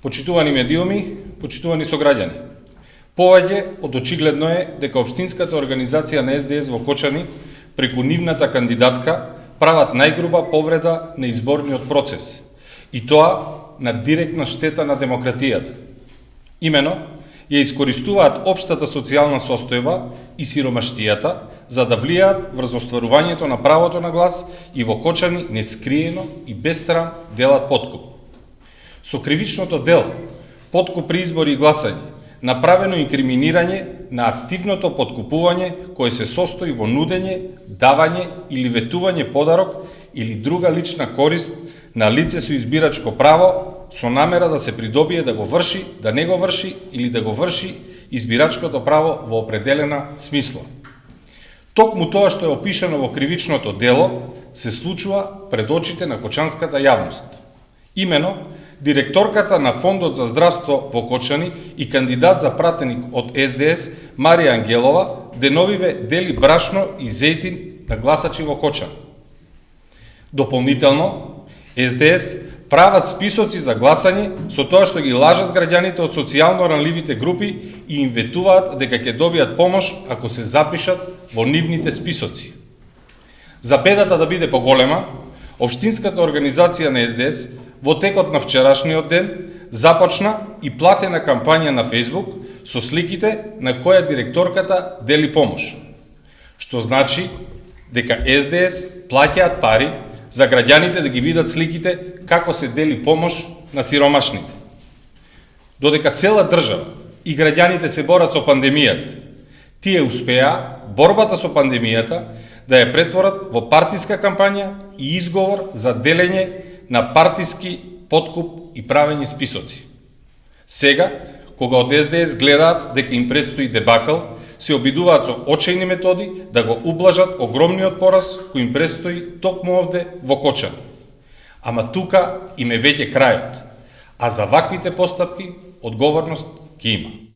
Почитувани медиуми, почитувани сограѓани. Повеќе од очигледно е дека општинската организација на СДС во Кочани преку нивната кандидатка прават најгруба повреда на изборниот процес, и тоа на директна штета на демократијата. Имено, ја искористуваат општата социјална состојба и сиромаштијата за да влијаат врз остварувањето на правото на глас и во Кочани нескриено и без срам делат подкуп. Со кривичното дело, подкуп при избори и гласање, направено инкриминирање на активното подкупување кое се состои во нудење, давање или ветување подарок или друга лична корист на лице со избирачко право со намера да се придобие да го врши, да не го врши или да го врши избирачкото право во определена смисла. Токму тоа што е опишано во кривичното дело се случува пред очите на кочанската јавност. Имено, директорката на Фондот за здравство во Кочани и кандидат за пратеник од СДС Марија Ангелова деновиве дели брашно и зејтин на гласачи во Кочани. Дополнително, СДС прават списоци за гласање со тоа што ги лажат граѓаните од социјално ранливите групи и им ветуваат дека ќе добијат помош ако се запишат во нивните списоци. За бедата да биде поголема, општинската организација на СДС во текот на вчерашниот ден започна и платена кампања на Facebook со сликите на која директорката дели помош, што значи дека СДС плаќаат пари за граѓаните да ги видат сликите како се дели помош на сиромашните. Додека цела држава и граѓаните се борат со пандемијата, тие успеа борбата со пандемијата да ја претворат во партиска кампања и изговор за делење на партиски подкуп и правење списоци. Сега, кога од СДС гледаат дека им предстои дебакл, се обидуваат со очајни методи да го ублажат огромниот пораз кој им предстои токму овде во Кочани. Ама тука им е веќе крајот, а за ваквите постапки одговорност ќе има.